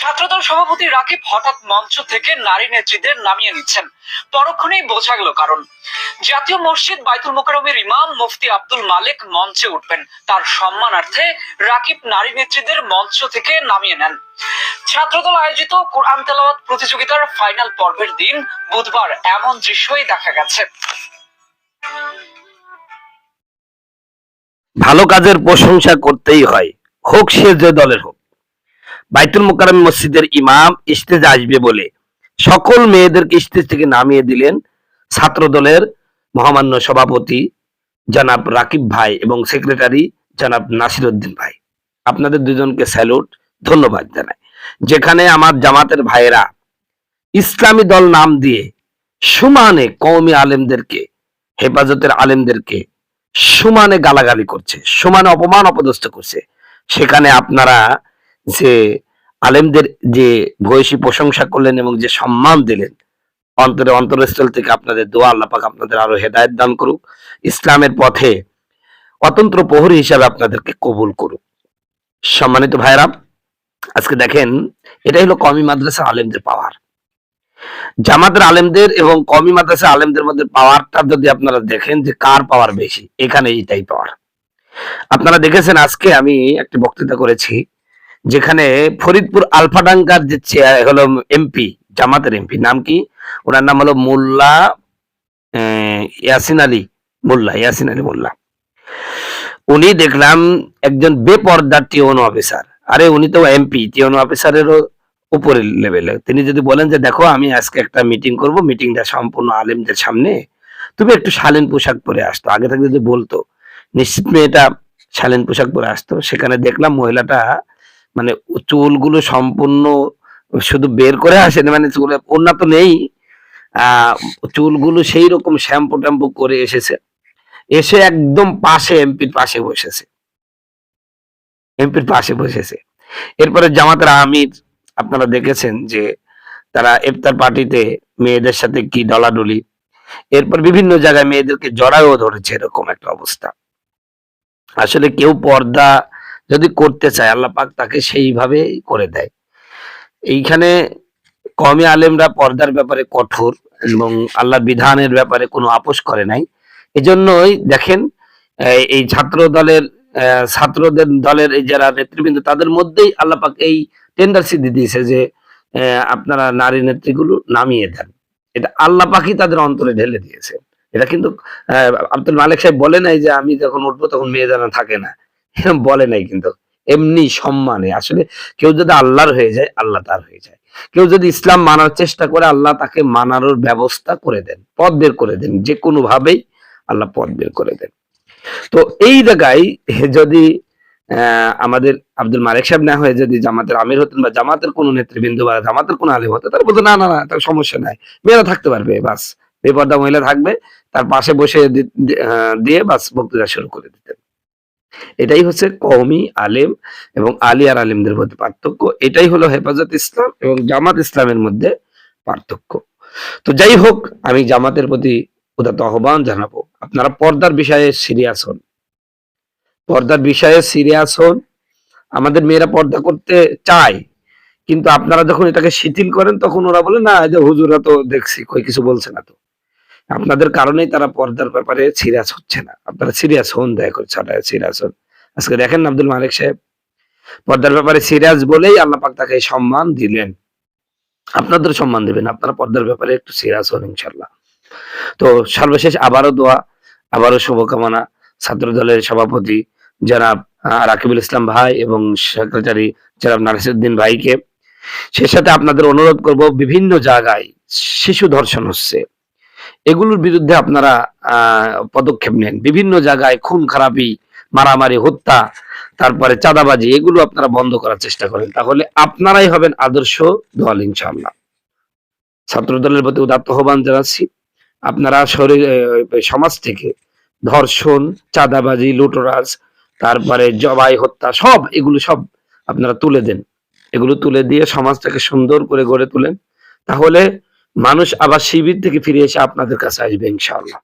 ছাত্রদল সভাপতি রাকিব হঠাৎ মঞ্চ থেকে নারী নেত্রীদের নামিয়ে নিচ্ছেন। পরক্ষণেই বোঝা গেল কারণ। জাতীয় মসজিদ বাইতুল মোকাররমের ইমাম মুফতি আব্দুল মালেক মঞ্চে উঠবেন, তার সম্মানার্থে রাকিব নারী নেত্রীদের মঞ্চ থেকে নামিয়ে নেন। ছাত্রদল আয়োজিত কোরআন তেলাওয়াত প্রতিযোগিতার ফাইনাল পর্বের দিন বুধবার এমন দৃশ্যই দেখা গেছে। ভালো কাজের প্রশংসা করতেই হয়, হোক সে যে দলের হোক। বাইতুল মোকাররম মসজিদের ইমাম স্টেজে আসবে বলে সকল মেয়েদেরকে স্টেজ থেকে নামিয়ে দিলেন ছাত্র দলের মহামান্য সভাপতি জনাব রাকিব ভাই এবং সেক্রেটারি জনাব নাসির উদ্দিন ভাই। আপনাদের দুজনকে স্যালুট, ধন্যবাদ জানাই। যেখানে আমার জামাতের ভাইয়েরা ইসলামী দল নাম দিয়ে সমানে কওমি আলেমদেরকে, হেফাজতের আলেমদেরকে সমানে গালাগালি করছে, সমানে অপমান অপদস্থ করছে, সেখানে আপনারা যে আলেমদের যে ভূয়সী প্রশংসা করলেন এবং যে সম্মান দিলেন, অন্তরস্থল থেকে আপনাদের দোয়া, আল্লাহ পাক আপনাদের আরো হেদায়েত দান করুক, ইসলামের পথে অতন্ত্র প্রহরী হিসাবে আপনাদেরকে কবুল করুক। সম্মানিত ভাইরা, আজকে দেখেন, এটাই হলো কওমি মাদ্রাসা আলেমদের পাওয়ার। জামাতের আলেমদের এবং কওমি মাদ্রাসা আলেমদের মধ্যে পাওয়ারটা যদি আপনারা দেখেন যে কার পাওয়ার বেশি, এখানে এইটাই পাওয়ার। আপনারা দেখেছেন, আজকে আমি একটি বক্তৃতা করেছি যেখানে ফরিদপুর আলফাডাঙ্গার যে হলো এমপি, জামাতের এমপি, নাম কি, ওনার নাম হলো মোল্লা ইয়াসিন আলী মোল্লা। উনি দেখলাম একজন বেপর্দা টিওন অফিসার। আরে উনি তো এমপি, টিওন অফিসারেরও উপরের লেভেলে। তিনি যদি বলেন যে দেখো আমি আজকে একটা মিটিং করব, মিটিংটা সম্পূর্ণ আলেমদের সামনে, তুমি একটু শালীন পোশাক পরে আসতো, আগে থেকে যদি বলতো নিশ্চিত মেয়েটা শালীন পোশাক পরে আসতো। সেখানে দেখলাম মহিলাটা মানে চুলগুলো সম্পূর্ণ শুধু বের করে আসেনি, মানে চুলে ওড়না তো নেই, চুলগুলো সেই রকম শ্যাম্পু ট্যাম্পু করে এসেছে, এসে একদম পাশে এমপির পাশে বসেছে। এরপরে জামাতের আমির, আপনারা দেখেছেন যে তারা ইফতার পার্টিতে মেয়েদের সাথে কি ডলাডলি, এরপর বিভিন্ন জায়গায় মেয়েদেরকে জড়ায়ও ধরেছে, এরকম একটা অবস্থা। আসলে কেউ পর্দা যদি করতে চায়, আল্লাহ পাক তাকে সেইভাবে করে দেয়। এইখানে কওমি আলেমরা পর্দার ব্যাপারে কঠোর এবং আল্লাহর বিধানের ব্যাপারে কোনো আপোষ করে নাই। এজন্যই দেখেন এই ছাত্রদের দলের এই যারা নেতৃবৃন্দ, তাদের মধ্যেই আল্লাহ পাক এই টেন্ডারসি দিয়ে দিয়েছে যে আপনারা নারী নেত্রীগুলো নামিয়ে দেন। এটা আল্লাহ পাকই তাদের অন্তরে ঢেলে দিয়েছে। এটা কিন্তু আব্দুল মালেক সাহেব বলে নাই যে আমি যখন উঠবো তখন মেয়ে জানা থাকে না, এরকম বলে নাই। কিন্তু এমনি সম্মানে, আসলে কেউ যদি আল্লাহর হয়ে যায়, আল্লাহ তার হয়ে যায়। কেউ যদি ইসলাম মানার চেষ্টা করে, আল্লাহ তাকে মানার ব্যবস্থা করে দেন, পথ বের করে দেন, যে কোনো ভাবেই আল্লাহ পথ বের করে দেন। তো এই জায়গায় যদি আমাদের আব্দুল মালেক সাহেব না হয়ে যদি জামাতের আমির হতেন বা জামাতের কোন নেতৃবৃন্দ বা জামাতের কোন আলেম হতো, তারা বলতো না না না, তার সমস্যা নাই, মেয়েরা থাকতে পারবে, বাস বেপর্দা মহিলা থাকবে, তার পাশে বসে দিয়ে বাস বক্তৃতা শুরু করে দিতেন। এটাই হচ্ছে কওমি আলেম এবং আলিয়ার আলেমদের মধ্যে পার্থক্য। এটাই হলো হেফাজত ইসলাম এবং জামাত ইসলামের মধ্যে পার্থক্য। তো যাই হোক, আমি জামাতের প্রতি উদাত্ত আহ্বান জানাবো, আপনারা পর্দার বিষয়ে সিরিয়াস হন, আমাদের মেয়েরা পর্দা করতে চায়, কিন্তু আপনারা যখন এটাকে শিথিল করেন, তখন ওরা বলে না, যে হুজুরা তো দেখছি কই কিছু বলছে না। তো আপনাদের কারণেই তারা পর্দার ব্যাপারে সিরিয়াস হচ্ছে না। আপনারা সিরিয়াস হন, দয়া করে সিরিয়াস হন। আজকে দেখেন আব্দুল মালেক সাহেব পর্দার ব্যাপারে সিরিয়াস বলেই আল্লাহ পাক তাকে সম্মান দিলেন। আপনাদের সম্মান দিবেন, আপনারা পর্দার ব্যাপারে একটু সিরিয়াস হন ইনশাল্লাহ। তো সর্বশেষ আবারও দোয়া, আবারও শুভকামনা ছাত্র দলের সভাপতি জনাব রাকিবুল ইসলাম ভাই এবং সেক্রেটারি জনাব নাসিরউদ্দিন ভাইকে। সে সাথে আপনাদের অনুরোধ করব, বিভিন্ন জায়গায় শিশু ধর্ষণ হচ্ছে, এগুলোর বিরুদ্ধে আপনারা পদক্ষেপ নেন। বিভিন্ন জায়গায় খুন খারাপি, মারামারি, হত্যা, তারপরে চাঁদাবাজি, এগুলো আপনারা বন্ধ করার চেষ্টা করেন, তাহলে আপনারাই হবেন আদর্শ দল ইনশাআল্লাহ। ছাত্র দলের প্রতি উদাত্ত আহ্বান জানাচ্ছি, আপনারা সমাজ থেকে ধর্ষণ, চাঁদাবাজি, লুটরাজ, তারপরে জবাই, হত্যা, এগুলো সব আপনারা তুলে দেন। এগুলো তুলে দিয়ে সমাজটাকে সুন্দর করে গড়ে তুলেন, তাহলে মানুষ আবার শিবির থেকে ফিরে এসে আপনাদের কাছে আসবে ইনশাআল্লাহ।